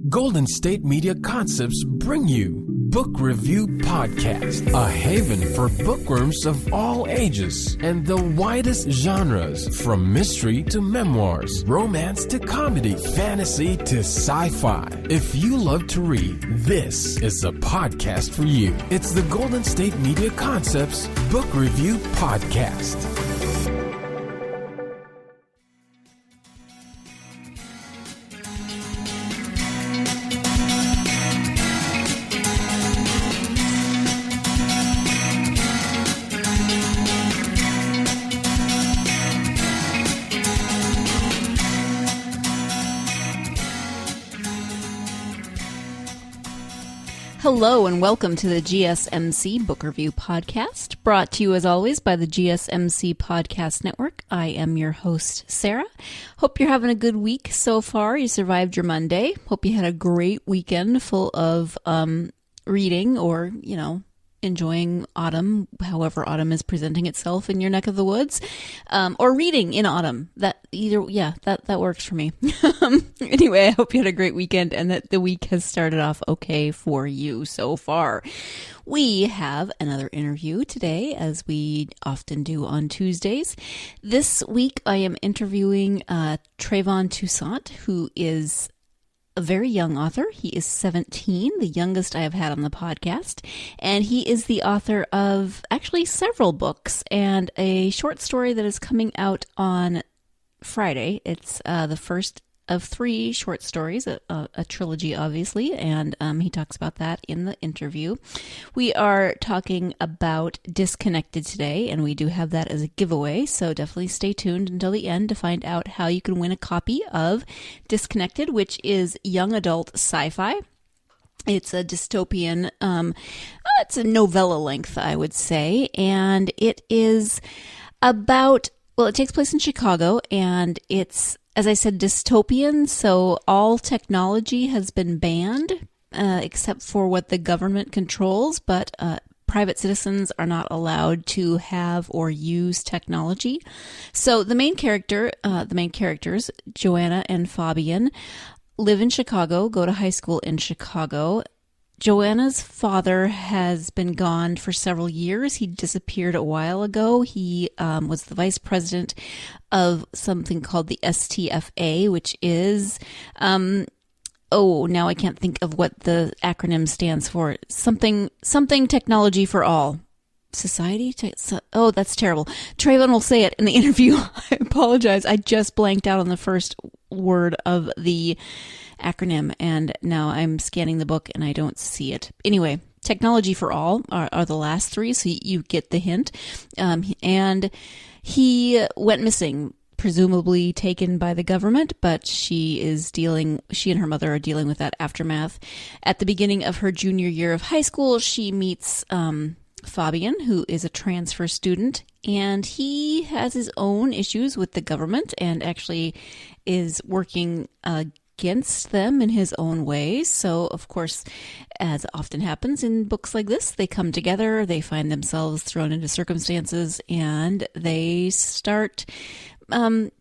Golden State Media Concepts bring you Book Review Podcast, a haven for bookworms of all ages and the widest genres, from mystery to memoirs, romance to comedy, fantasy to sci-fi. If you love to read, this is the podcast for you. It's the Golden State Media Concepts Book Review Podcast. Hello and welcome to the GSMC Book Review Podcast, brought to you as always by the GSMC Podcast Network. I am your host, Sarah. Hope you're having a good week so far. You survived your Monday. Hope you had a great weekend full of reading or, enjoying autumn, however autumn is presenting itself in your neck of the woods, or reading in autumn. That works for me. Anyway, I hope you had a great weekend and that the week has started off okay for you so far. We have another interview today, as we often do on Tuesdays. This week, I am interviewing Travon Toussiant, who is a very young author. He is 17, the youngest I have had on the podcast, and he is the author of actually several books and a short story that is coming out on Friday. It's the first of 3 short stories, a trilogy, obviously, and he talks about that in the interview. We are talking about Disconnected today, and we do have that as a giveaway, so definitely stay tuned until the end to find out how you can win a copy of Disconnected, which is young adult sci-fi. It's a dystopian, it's a novella length, I would say, and it is about, it takes place in Chicago, and it's, as I said, dystopian, so all technology has been banned, except for what the government controls, but private citizens are not allowed to have or use technology. So the main characters, Joanna and Fabian, live in Chicago, go to high school in Chicago. Joanna's father has been gone for several years. He disappeared a while ago. He was the vice president of something called the STFA, which is, now I can't think of what the acronym stands for. Something technology for all. Society? That's terrible. Travon will say it in the interview. I apologize. I just blanked out on the first word of the acronym, and now I'm scanning the book and I don't see it. Anyway, technology for all are the last 3, so you get the hint. And he went missing, presumably taken by the government, but she and her mother are dealing with that aftermath. At the beginning of her junior year of high school, she meets Fabian, who is a transfer student, and he has his own issues with the government and actually is working against them in his own way. So, of course, as often happens in books like this, they come together, they find themselves thrown into circumstances, and they start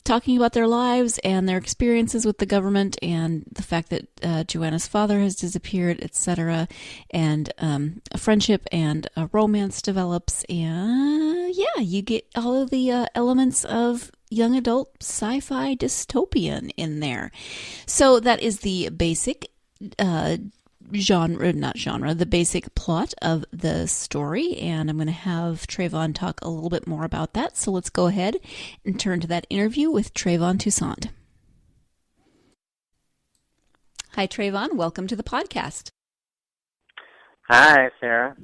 talking about their lives and their experiences with the government and the fact that Joanna's father has disappeared, etc. And a friendship and a romance develops, and you get all of the elements of young adult sci-fi dystopian in there. So that is the basic the basic plot of the story, and I'm going to have Travon talk a little bit more about that. So let's go ahead and turn to that interview with Travon Toussiant. Hi, Travon. Welcome to the podcast. Hi, Sarah.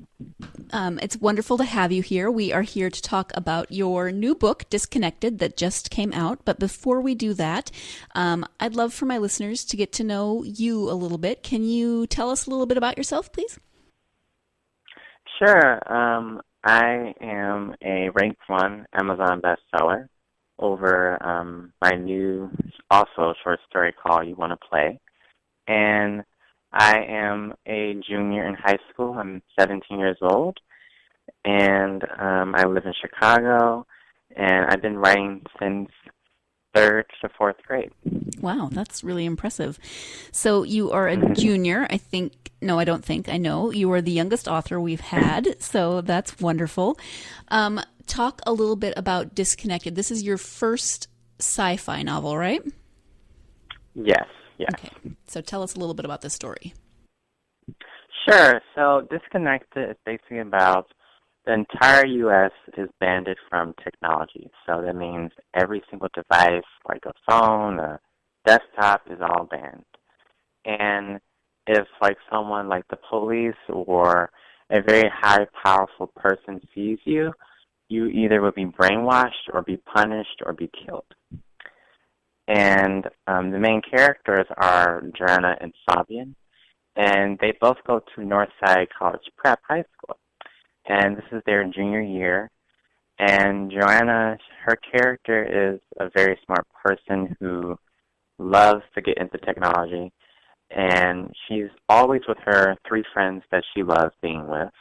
It's wonderful to have you here. We are here to talk about your new book, Disconnected, that just came out. But before we do that, I'd love for my listeners to get to know you a little bit. Can you tell us a little bit about yourself, please? Sure. I am a ranked 1 Amazon bestseller over my new, also short story called You Want to Play. And I am a junior in high school. I'm 17 years old, and I live in Chicago, and I've been writing since 3rd to 4th grade. Wow, that's really impressive. So you are a junior, I think. No, I don't think. I know. You are the youngest author we've had, so that's wonderful. Talk a little bit about Disconnected. This is your first sci-fi novel, right? Yes. Okay, so tell us a little bit about this story. Sure. So Disconnected is basically about the entire U.S. is banned from technology. So that means every single device, like a phone, a desktop, is all banned. And if like someone like the police or a very high powerful person sees you, you either will be brainwashed or be punished or be killed. And the main characters are Joanna and Fabian, and they both go to Northside College Prep High School. And this is their junior year. And Joanna, her character is a very smart person who loves to get into technology. And she's always with her 3 friends that she loves being with.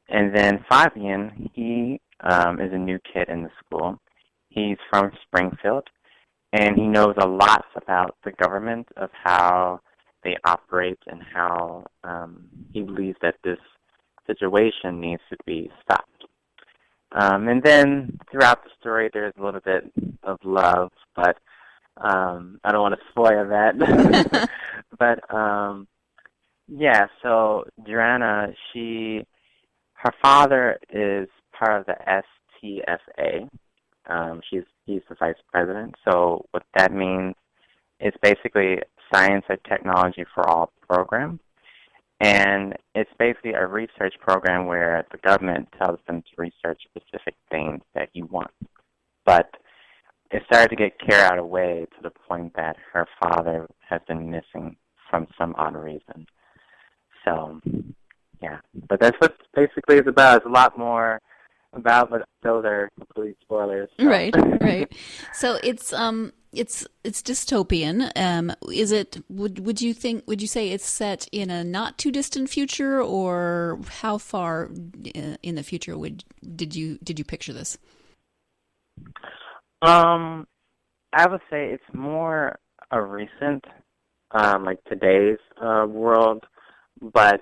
And then Fabian, he is a new kid in the school. He's from Springfield, and he knows a lot about the government, of how they operate, and how he believes that this situation needs to be stopped. And then throughout the story, there's a little bit of love, but I don't want to spoil that. But yeah, so Joanna, her father is part of the STFA. He's the vice president. So what that means is basically Science and Technology for All program. And it's basically a research program where the government tells them to research specific things that you want. But it started to get carried out of way to the point that her father has been missing from some odd reason. So, yeah. But that's what basically it's about. It's a lot more about, but those are complete spoilers. So. Right. So it's dystopian. Is it? Would you say it's set in a not too distant future, or how far in the future did you picture this? I would say it's more a recent, like today's world, but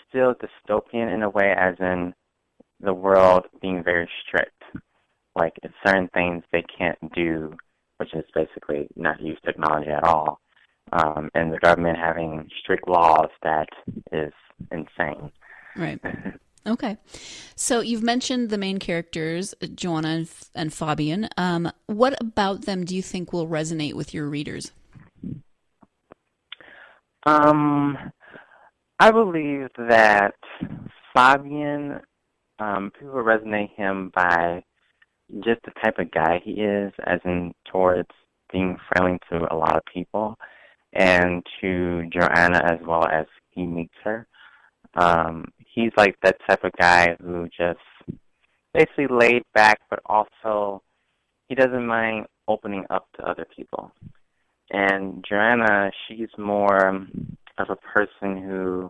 still dystopian in a way, as in the world being very strict. Like, it's certain things they can't do, which is basically not use technology at all, and the government having strict laws that is insane. Right. Okay. So you've mentioned the main characters, Joanna and Fabian. What about them do you think will resonate with your readers? I believe that Fabian, people resonate him by just the type of guy he is, as in towards being friendly to a lot of people, and to Joanna as well as he meets her. He's like that type of guy who just basically laid back, but also he doesn't mind opening up to other people. And Joanna, she's more of a person who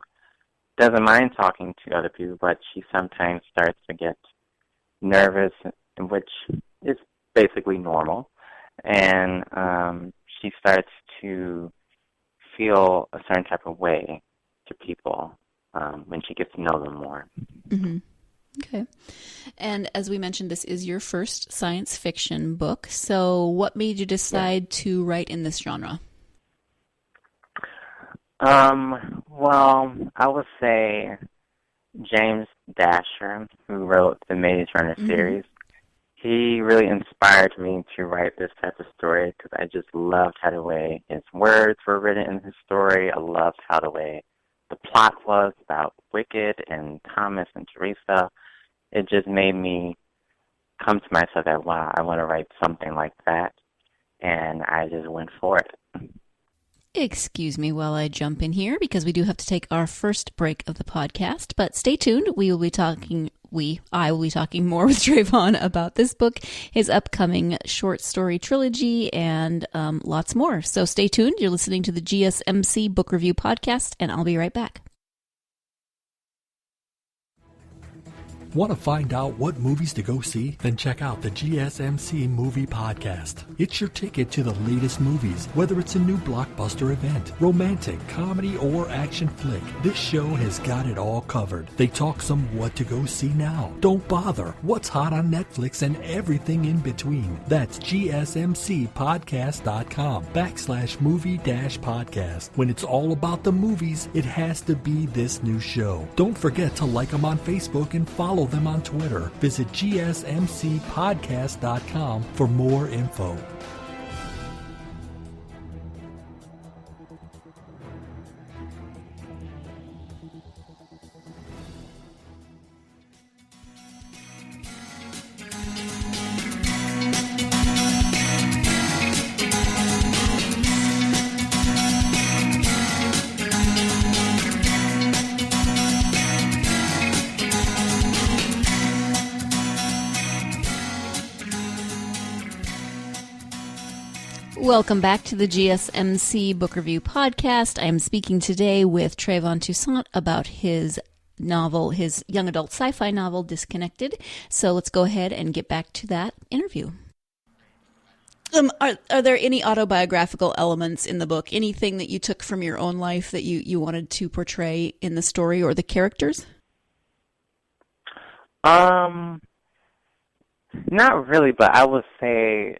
doesn't mind talking to other people, but she sometimes starts to get nervous, which is basically normal. And she starts to feel a certain type of way to people when she gets to know them more. Mm-hmm. Okay. And as we mentioned, this is your first science fiction book. So what made you decide to write in this genre? Well, I would say James Dasher, who wrote the Maze Runner series, he really inspired me to write this type of story, because I just loved how the way his words were written in his story. I loved how the way the plot was about Wicked and Thomas and Teresa. It just made me come to myself that, wow, I want to write something like that. And I just went for it. Excuse me while I jump in here, because we do have to take our first break of the podcast. But stay tuned. I will be talking more with Travon about this book, his upcoming short story trilogy, and lots more. So stay tuned. You're listening to the GSMC Book Review Podcast, and I'll be right back. Want to find out what movies to go see? Then check out the GSMC Movie Podcast. It's your ticket to the latest movies, whether it's a new blockbuster event, romantic, comedy, or action flick. This show has got it all covered. They talk some what to go see now. Don't bother. What's hot on Netflix and everything in between. That's gsmcpodcast.com/movie-podcast. When it's all about the movies, it has to be this new show. Don't forget to like them on Facebook and follow them on Twitter. Visit gsmcpodcast.com for more info. Welcome back to the GSMC Book Review Podcast. I am speaking today with Travon Toussiant about his novel, his young adult sci-fi novel, Disconnected. So let's go ahead and get back to that interview. Are there any autobiographical elements in the book? Anything that you took from your own life that you wanted to portray in the story or the characters? Not really, but I would say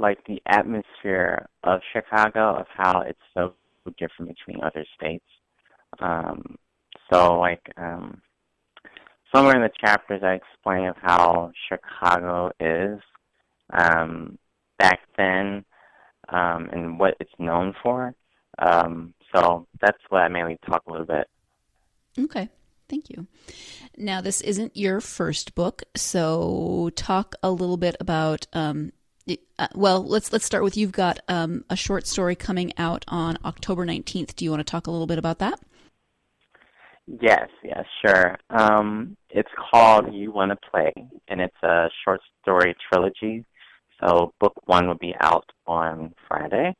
like the atmosphere of Chicago, of how it's so different between other states. Somewhere in the chapters I explain of how Chicago is back then and what it's known for. So that's what I mainly talk a little bit. Okay. Thank you. Now, this isn't your first book, so talk a little bit about let's start with, you've got a short story coming out on October 19th. Do you want to talk a little bit about that? Yes, sure. It's called You Want to Play, and it's a short story trilogy. So book one will be out on Friday.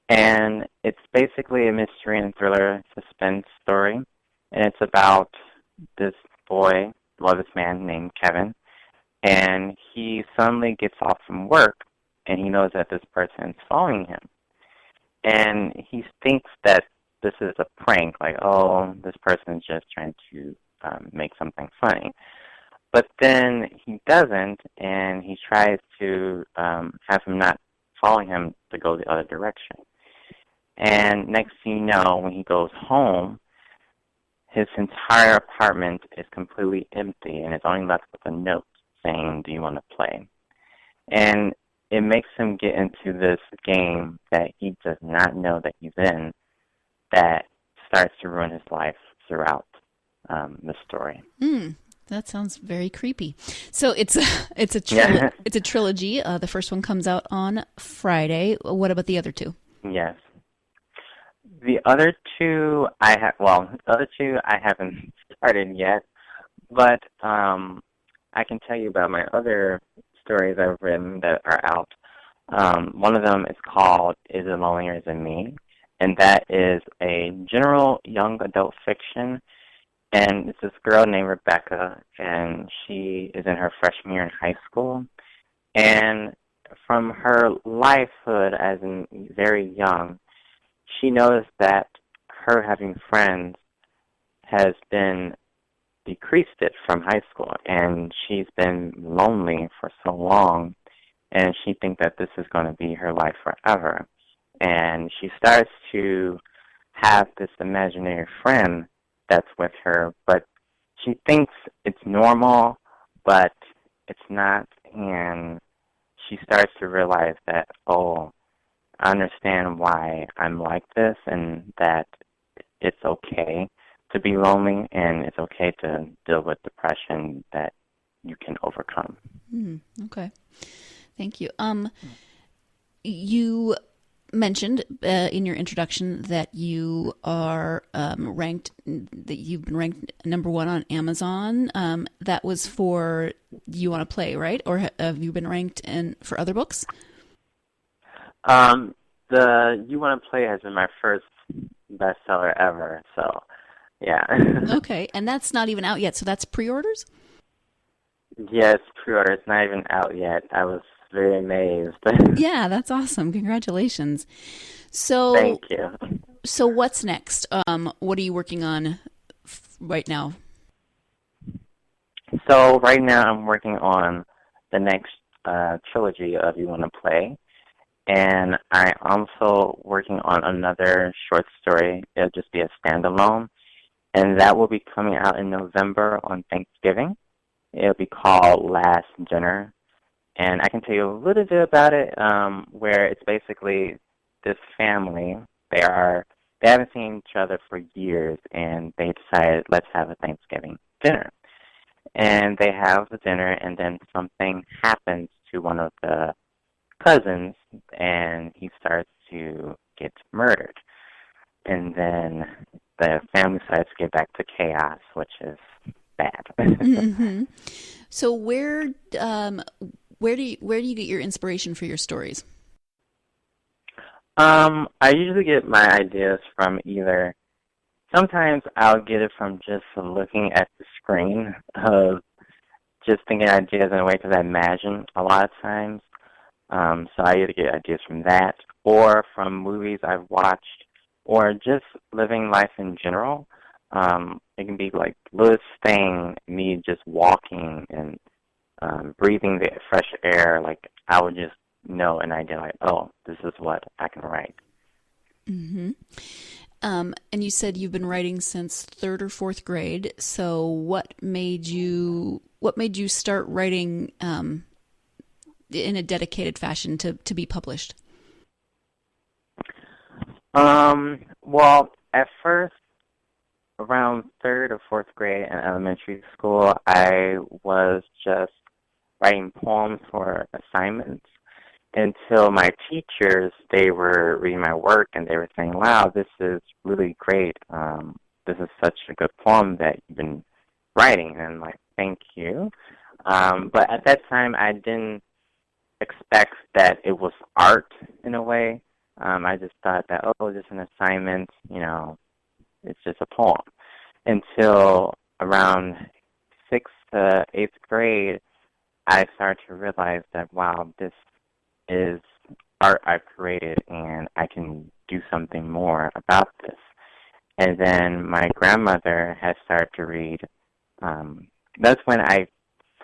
And it's basically a mystery and thriller suspense story. And it's about this man named Kevin. And he suddenly gets off from work, and he knows that this person is following him. And he thinks that this is a prank, like, oh, this person is just trying to make something funny. But then he doesn't, and he tries to have him not follow him to go the other direction. And next thing you know, when he goes home, his entire apartment is completely empty, and it's only left with a note saying, do you want to play? And it makes him get into this game that he does not know that he's in, that starts to ruin his life throughout the story. That sounds very creepy. So it's a trilogy. The first one comes out on Friday. What about the other two? Yes. The other two I haven't started yet, but I can tell you about my other stories I've written that are out. One of them is called Is It Lonelier Than Me? And that is a general young adult fiction. And it's this girl named Rebecca, and she is in her freshman year in high school. And from her lifehood as in very young, she noticed that her having friends has been decreased it from high school, and she's been lonely for so long, and she thinks that this is going to be her life forever. And she starts to have this imaginary friend that's with her, but she thinks it's normal, but it's not, and she starts to realize that, oh, I understand why I'm like this, and that it's okay to be lonely, and it's okay to deal with depression that you can overcome. Okay. Thank you. You mentioned in your introduction that you are you've been ranked number one on Amazon. That was for You Want to Play, right? Or have you been ranked for other books? The You Want to Play has been my first bestseller ever, so yeah. Okay, and that's not even out yet, so that's pre-orders? Yes, pre-order. It's not even out yet. I was very amazed. Yeah, that's awesome. Congratulations. So, Thank you. so what's next? What are you working on right now? So right now I'm working on the next trilogy of You Want to Play, and I'm also working on another short story. It'll just be a standalone, and that will be coming out in November on Thanksgiving. It'll be called Last Dinner, and I can tell you a little bit about it, where it's basically this family. They haven't seen each other for years, and they decided, let's have a Thanksgiving dinner. And they have the dinner, and then something happens to one of the cousins, and he starts to get murdered. And then the family starts to get back to chaos, which is bad. Mm-hmm. So where do you get your inspiration for your stories? I usually get my ideas from either. Sometimes I'll get it from just looking at the screen of just thinking ideas in a way because I imagine a lot of times. So I either get ideas from that or from movies I've watched or just living life in general. It can be like littlest thing, me just walking and breathing the fresh air. Like I would just know an idea like, oh, this is what I can write. Mm-hmm. And you said you've been writing since 3rd or 4th grade. So what made you start writing in a dedicated fashion to be published? Well, at first, around 3rd or 4th grade in elementary school, I was just writing poems for assignments until my teachers, they were reading my work and they were saying, wow, this is really great. This is such a good poem that you've been writing. And I'm like, thank you. But at that time, I didn't expect that it was art in a way. I just thought that, oh, just an assignment, it's just a poem. Until around 6th to 8th grade, I started to realize that, wow, this is art I've created and I can do something more about this. And then my grandmother had started to read. That's when I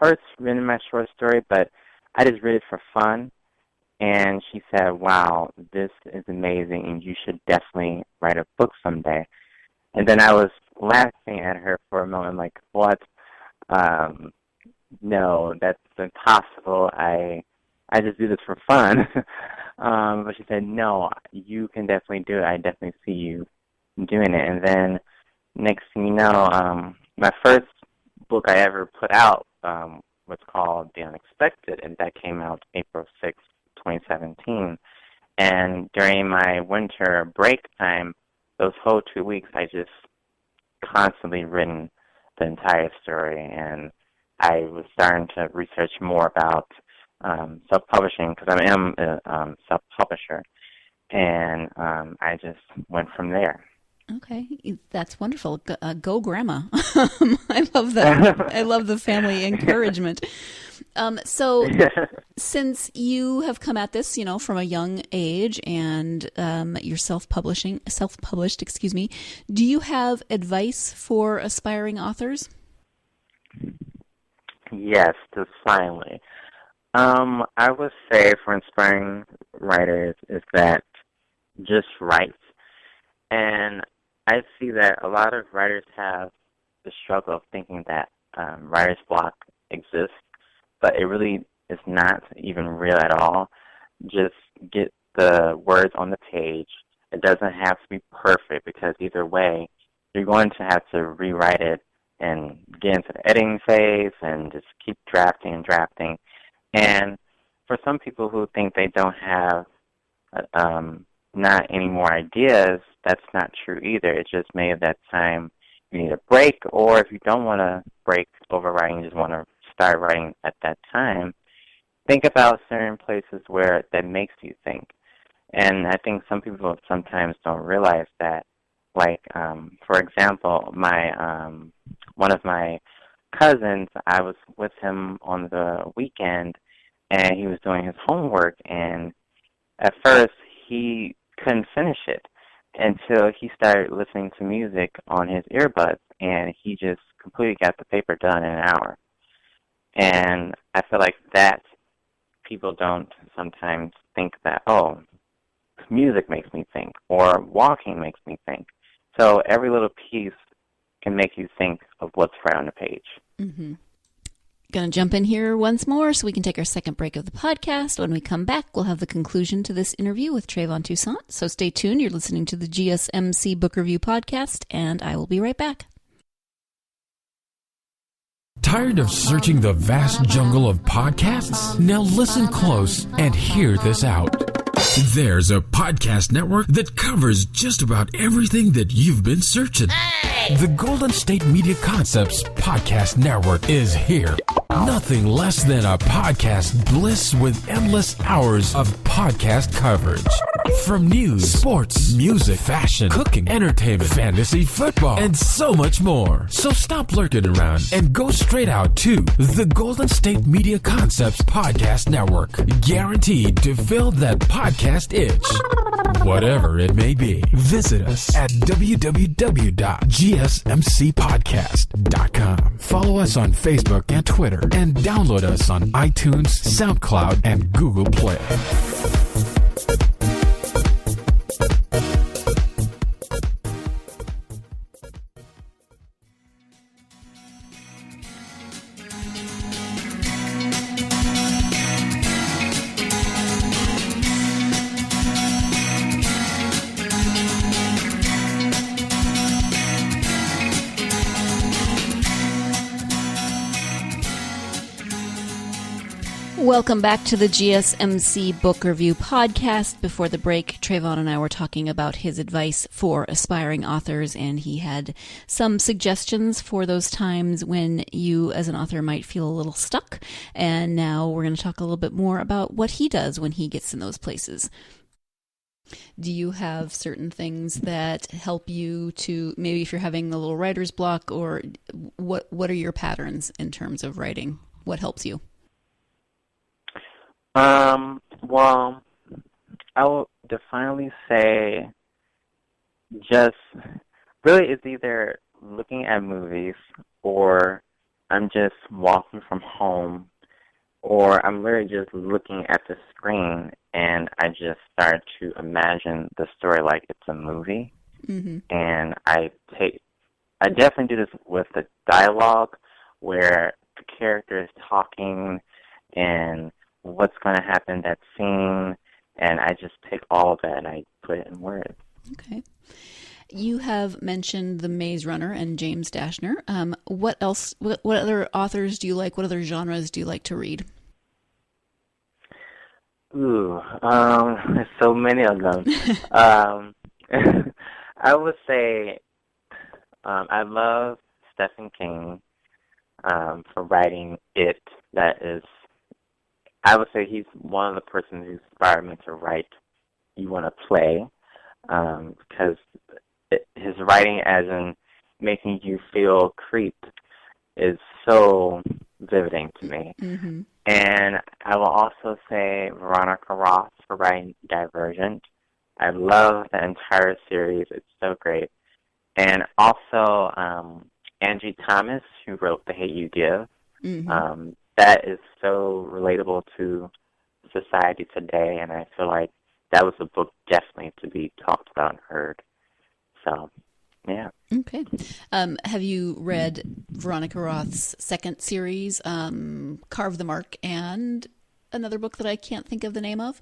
first written my short story, but I just read it for fun. And she said, wow, this is amazing and you should definitely write a book someday. And then I was laughing at her for a moment, like, what? No, that's impossible. I just do this for fun. But she said, no, you can definitely do it. I definitely see you doing it. And then next thing you know, my first book I ever put out was called The Unexpected, and that came out April 6th, 2017. And during my winter break time, those whole 2 weeks, I just constantly written the entire story, and I was starting to research more about self-publishing because I am a self-publisher, and I just went from there. Okay, that's wonderful. Go, Grandma! I love that. I love the family encouragement. So, since you have come at this, from a young age, and you're self-published, excuse me, do you have advice for aspiring authors? Yes, definitely. I would say for inspiring writers is that just write. And I see that a lot of writers have the struggle of thinking that writer's block exists, but it really is not even real at all. Just get the words on the page. It doesn't have to be perfect because either way, you're going to have to rewrite it and get into the editing phase and just keep drafting and drafting. And for some people who think they don't have not any more ideas, that's not true either. It's just maybe at that time you need a break, or if you don't want to break over writing, you just want to start writing at that time, think about certain places where that makes you think. And I think some people sometimes don't realize that. Like, for example, my one of my cousins, I was with him on the weekend, and he was doing his homework, and at first he couldn't finish it until he started listening to music on his earbuds, and he just completely got the paper done in an hour. And I feel like that people don't sometimes think that, oh, music makes me think, or walking makes me think. So every little piece can make you think of what's right on the page. Mm-hmm. Going to jump in here once more so we can take our second break of the podcast. When we come back, we'll have the conclusion to this interview with Travon Toussiant. So stay tuned. You're listening to the GSMC Book Review Podcast, and I will be right back. Tired of searching the vast jungle of podcasts? Now listen close and hear this out. There's a podcast network that covers just about everything that you've been searching. The Golden State Media Concepts Podcast Network is here. Nothing less than a podcast bliss with endless hours of podcast coverage. From news, sports, music, fashion, cooking, entertainment, fantasy, football, and so much more. So stop lurking around and go straight out to the Golden State Media Concepts Podcast Network. Guaranteed to fill that podcast itch. Whatever it may be. Visit us at www.gsmcpodcast.com. Follow us on Facebook and Twitter, and download us on iTunes, SoundCloud, and Google Play. Welcome back to the GSMC Book Review Podcast. Before the break, Travon and I were talking about his advice for aspiring authors, and he had some suggestions for those times when you as an author might feel a little stuck. And now we're going to talk a little bit more about what he does when he gets in those places. Do you have certain things that help you to, maybe if you're having a little writer's block, or what are your patterns in terms of writing? What helps you? Well, I will definitely say just really it's either looking at movies, or I'm just walking from home, or I'm literally just looking at the screen and I just start to imagine the story like it's a movie. Mm-hmm. And I definitely do this with the dialogue where the character is talking and what's going to happen in that scene, and I just take all of that and I put it in words. Okay. You have mentioned The Maze Runner and James Dashner. What else? What other authors do you like? What other genres do you like to read? Ooh, there's so many of them. I would say I love Stephen King for writing It. That is, I would say he's one of the persons who inspired me to write You Want to Play, because his writing, as in making you feel creeped, is so vivid to me. Mm-hmm. And I will also say Veronica Roth for writing Divergent. I love the entire series. It's so great. And also Angie Thomas, who wrote The Hate U Give. Mm-hmm. That is so relatable to society today, and I feel like that was a book definitely to be talked about and heard. So, yeah. Okay. Have you read Veronica Roth's second series, Carve the Mark, and another book that I can't think of the name of?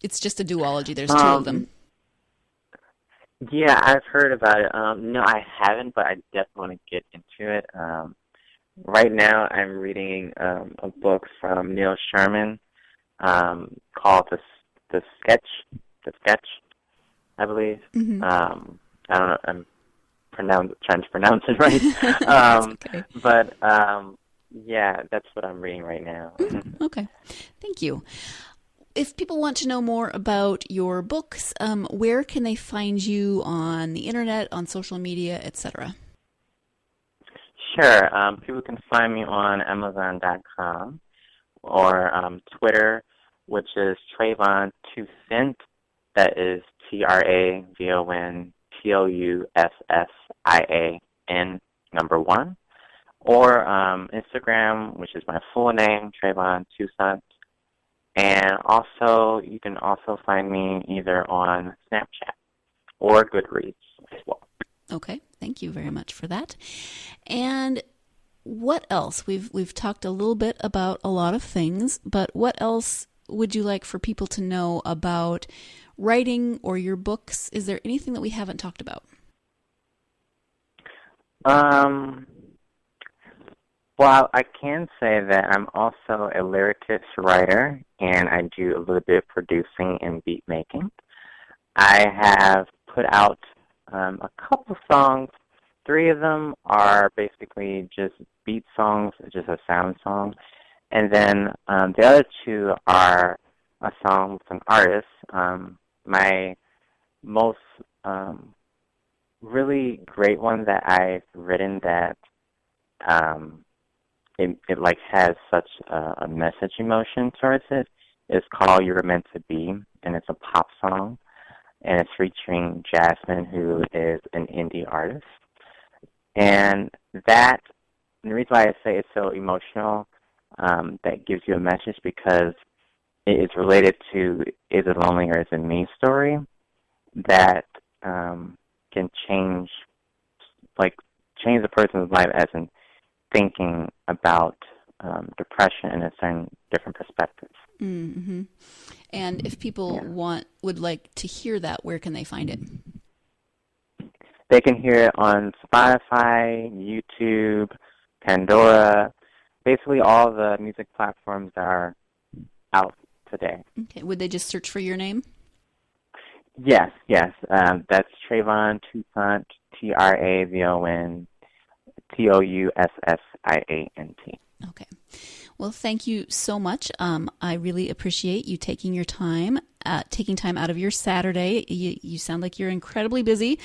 It's just a duology. There's two of them. Yeah, I've heard about it. No, I haven't, but I definitely want to get into it. Right now, I'm reading a book from Neil Sherman called The Sketch, I believe. Mm-hmm. I don't know. I'm trying to pronounce it right. Okay. But yeah, that's what I'm reading right now. Mm-hmm. Okay, thank you. If people want to know more about your books, where can they find you on the internet, on social media, etc.? Sure. People can find me on Amazon.com or Twitter, which is Travon Toussiant. That is TravonToussian1. Or Instagram, which is my full name, Travon Toussiant. And also, you can also find me either on Snapchat or Goodreads as well. Okay, thank you very much for that. And what else? We've talked a little bit about a lot of things, but what else would you like for people to know about writing or your books? Is there anything that we haven't talked about? Well, I can say that I'm also a lyricist writer, and I do a little bit of producing and beat making. I have put out a couple songs. 3 of them are basically just beat songs, just a sound song. And then the other 2 are a song with an artist. My most really great one that I've written that it like has such a message emotion towards it is called "You Were Meant to Be," and it's a pop song, and it's featuring Jasmine, who is an indie artist. And the reason why I say it's so emotional, that gives you a message because it is related to "Is It Lonely or Is It Me" story that can change the person's life as in thinking about depression in a certain different perspectives. Mm-hmm. And if people would like to hear that, where can they find it? They can hear it on Spotify, YouTube, Pandora, basically all the music platforms that are out today. Okay. Would they just search for your name? Yes. That's Travon Toussiant, TravonToussiant. Okay. Well, thank you so much. I really appreciate you taking your time, taking time out of your Saturday. You sound like you're incredibly busy.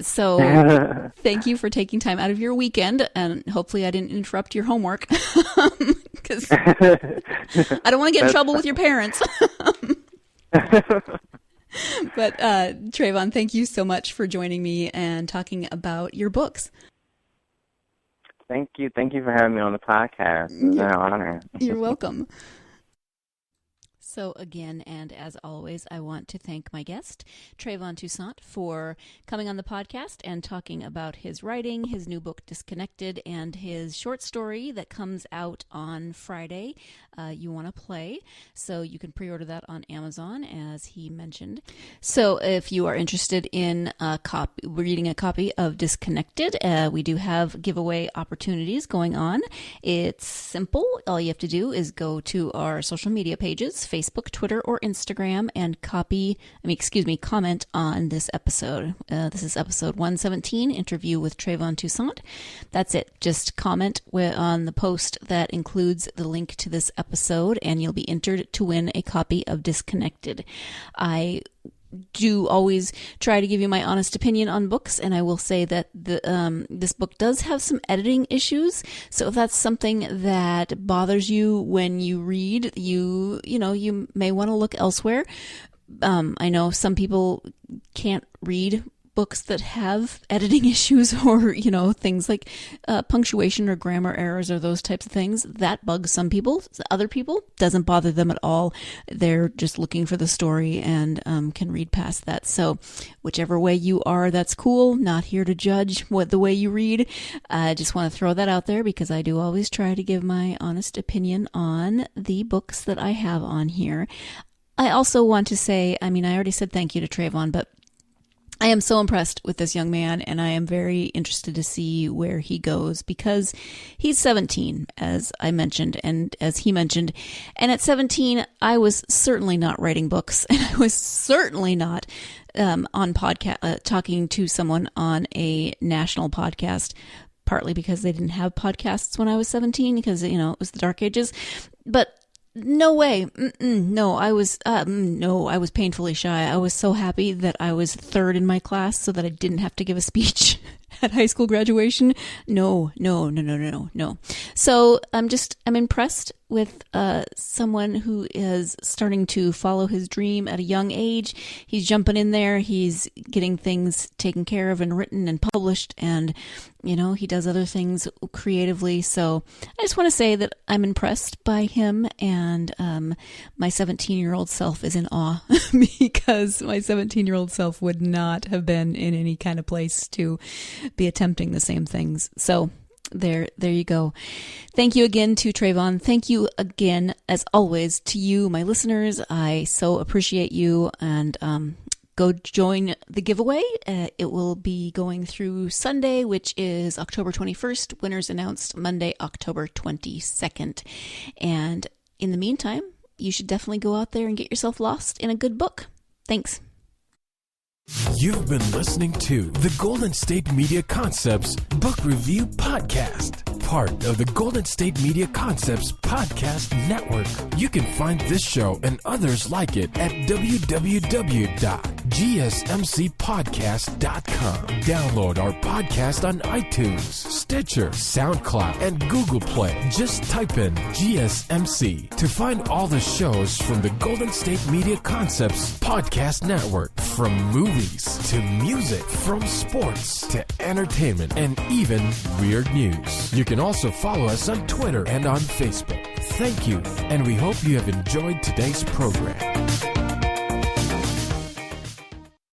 So thank you for taking time out of your weekend. And hopefully I didn't interrupt your homework because I don't want to get in trouble with your parents. But Travon, thank you so much for joining me and talking about your books. Thank you. Thank you for having me on the podcast. It's an honor. You're welcome. So again, and as always, I want to thank my guest, Travon Toussiant, for coming on the podcast and talking about his writing, his new book, Disconnected, and his short story that comes out on Friday, You Want to Play. So you can pre-order that on Amazon, as he mentioned. So if you are interested in reading a copy of Disconnected, we do have giveaway opportunities going on. It's simple. All you have to do is go to our social media pages, Facebook, Twitter, or Instagram, and comment on this episode. This is episode 117, interview with Travon Toussiant. That's it. Just comment on the post that includes the link to this episode, and you'll be entered to win a copy of Disconnected. I do always try to give you my honest opinion on books, and I will say that this book does have some editing issues. So if that's something that bothers you when you read, you may want to look elsewhere. I know some people can't read books that have editing issues or, things like punctuation or grammar errors or those types of things. That bugs some people. Other people, doesn't bother them at all. They're just looking for the story and can read past that. So whichever way you are, that's cool. Not here to judge the way you read. I just want to throw that out there because I do always try to give my honest opinion on the books that I have on here. I also want to say, I already said thank you to Travon, but I am so impressed with this young man, and I am very interested to see where he goes because he's 17, as I mentioned, and as he mentioned. And at 17, I was certainly not writing books, and I was certainly not on podcast talking to someone on a national podcast, partly because they didn't have podcasts when I was 17 because, it was the dark ages. But no way. No, I was painfully shy. I was so happy that I was third in my class so that I didn't have to give a speech at high school graduation. No. So I'm impressed with someone who is starting to follow his dream at a young age. He's jumping in there. He's getting things taken care of and written and published, and he does other things creatively. So I just want to say that I'm impressed by him, and my 17-year-old self is in awe because my 17-year-old self would not have been in any kind of place to be attempting the same things. So there you go. Thank you again to Travon. Thank you again, as always, to you, my listeners. I so appreciate you, and go join the giveaway. It will be going through Sunday, which is October 21st. Winners announced Monday, October 22nd. And in the meantime, you should definitely go out there and get yourself lost in a good book. Thanks. You've been listening to the Golden State Media Concepts Book Review Podcast, part of the Golden State Media Concepts Podcast Network. You can find this show and others like it at www.gsmcpodcast.com. Download our podcast on iTunes, Stitcher, SoundCloud, and Google Play. Just type in GSMC to find all the shows from the Golden State Media Concepts Podcast Network, from movies to music, from sports to entertainment, and even weird news. You can also follow us on Twitter and on Facebook. Thank you, and we hope you have enjoyed today's program.